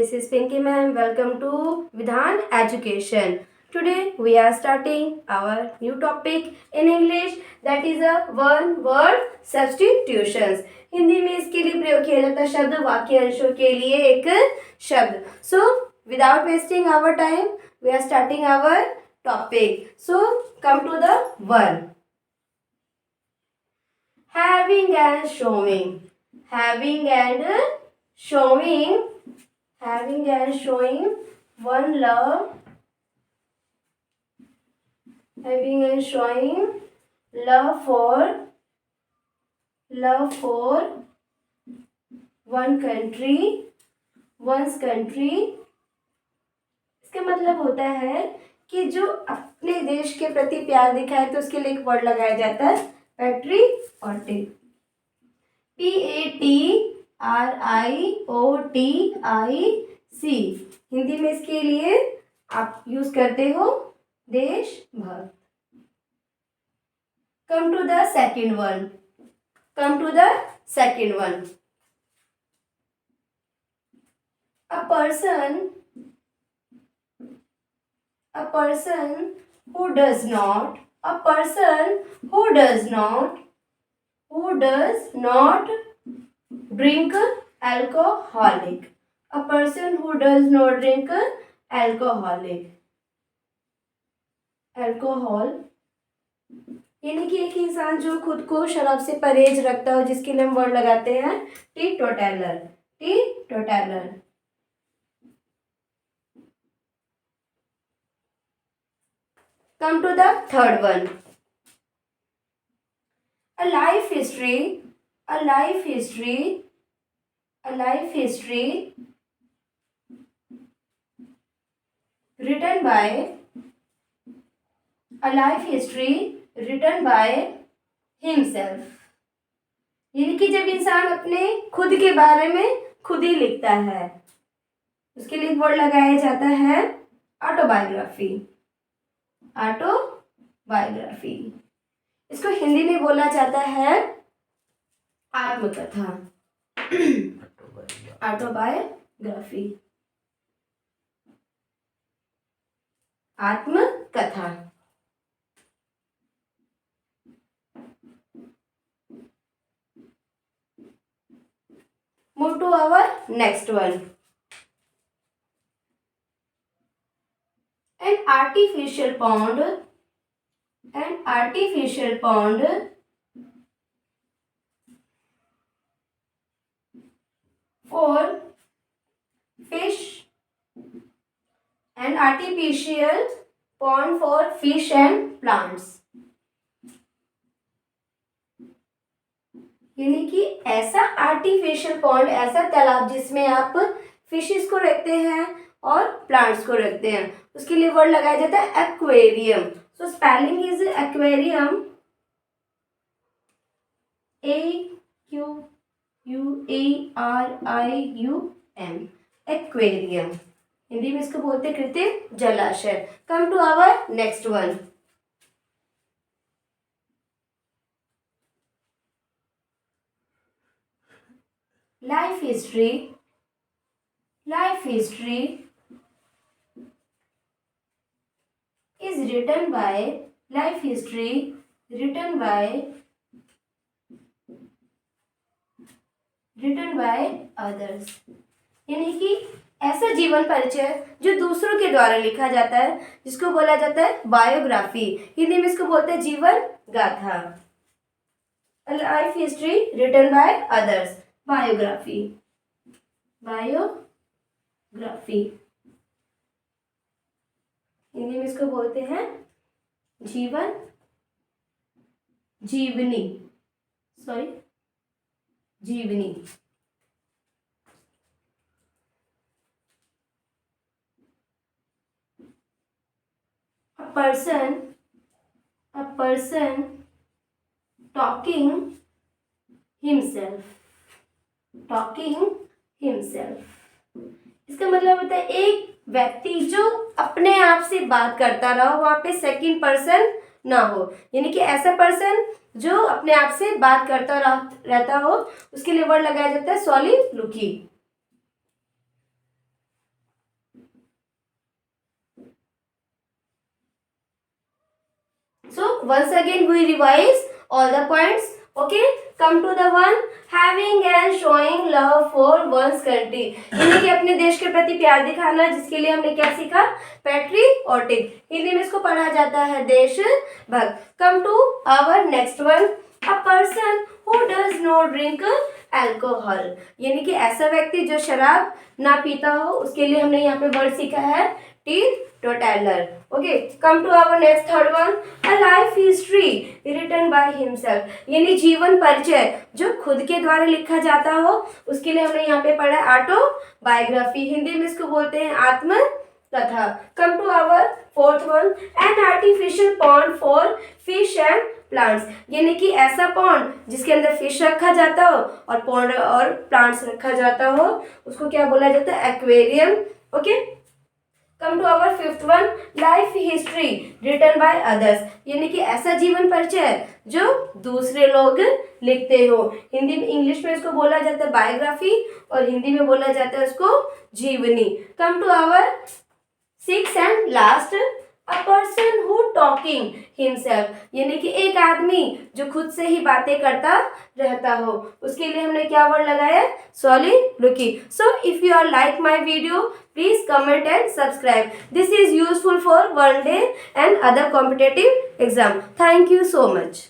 This is Pinky ma'am. Welcome to Vidhan Education. Today we are starting our new topic in English, that is a one word substitutions. Hindi में इसके लिए प्रयोग किया जाता है शब्द वाक्यांशों के लिए एक शब्द. So without wasting our time, we are starting our topic. So come to the one. Having and showing. Having and showing. Having and showing one love. Having and showing love for one country. one's country. इसका मतलब होता है कि जो अपने देश के प्रति प्यार दिखाए तो उसके लिए एक वर्ड लगाया जाता है पैट्रियोटिक. PATRIOTIC. हिंदी में इसके लिए आप यूज करते हो देशभक्त. Come to the second one. A person who does not drink alcoholic. A person who does not drink alcohol यानी कि एक इंसान जो खुद को शराब से परहेज रखता हो, जिसके लिए हम वर्ड लगाते हैं टीटोटैलर. Come to the third one. A life history written by himself. यानी कि जब इंसान अपने खुद के बारे में खुद ही लिखता है, उसके लिए वर्ड लगाया जाता है ऑटोबायोग्राफी. इसको हिंदी में बोला जाता है आत्मकथा. ऑटोबायोग्राफी, आत्मकथा. Move to our next one. An artificial pond for fish. An artificial pond for fish and plants. यानी कि ऐसा आर्टिफिशियल पॉन्ड, ऐसा तालाब जिसमें आप फिशेस को रखते हैं और प्लांट्स को रखते हैं, उसके लिए वर्ड लगाया जाता है aquarium. So spelling is aquarium, AQUARIUM. Aquarium. Hindi में इसको बोलते हैं कृत्रिम जलाशय. Come to our next one. Life history is written by others. यानी कि ऐसा जीवन परिचय जो दूसरों के द्वारा लिखा जाता है, जिसको बोला जाता है बायोग्राफी. हिंदी में इसको बोलते हैं जीवन गाथा. Life history written by others, biography. Hindi में इसको बोलते हैं जीवनी. A person talking himself. इसका मतलब होता है एक व्यक्ति जो अपने आप से बात करता रहा, वहां पे सेकंड पर्सन ना हो. यानी कि ऐसा पर्सन जो अपने आप से बात करता रहता हो, उसके लिए वर्ड लगाया जाता है सॉलिलोक्वी. So once again we revise all the points. Okay, come to the one having and showing love for one's country. यानी कि अपने देश के प्रति प्यार दिखाना, जिसके लिए हमने क्या सीखा? पैट्रियोटिक. हिंदी में इसको पढ़ा जाता है देशभक्त. Come to our next one. A person who does not drink alcohol. यानी कि ऐसा व्यक्ति जो शराब ना पीता हो, उसके लिए हमने यहाँ पे वर्ड सीखा है teetotaler. Okay, come to our next third one. A life history written by himself. यानी जीवन परिचय जो खुद के द्वारा लिखा जाता हो, उसके लिए हमने यहाँ पे पढ़ा ऑटोबायोग्राफी. हिंदी में इसको बोलते हैं आत्मकथा. Come to our fourth one. An artificial pond for fish and plants. यानी कि ऐसा पॉन्ड जिसके अंदर फिश रखा जाता हो और पॉन्ड और प्लांट्स रखा जाता हो, उसको क्या बोला जाता है? Aquarium. Okay, come to our fifth one. Life history written by others. यानी कि ऐसा जीवन परिचय जो दूसरे लोग लिखते हो. हिंदी में, इंग्लिश में इसको बोला जाता है बायोग्राफी और हिंदी में बोला जाता है उसको जीवनी. Come to our six and last. A person who talking himself. यानी कि एक आदमी जो खुद से ही बातें करता रहता हो, उसके लिए हमने क्या वर्ड लगाया? soliloquy. So if you are like my video, please comment and subscribe. This is useful for one day and other competitive exam. Thank you so much.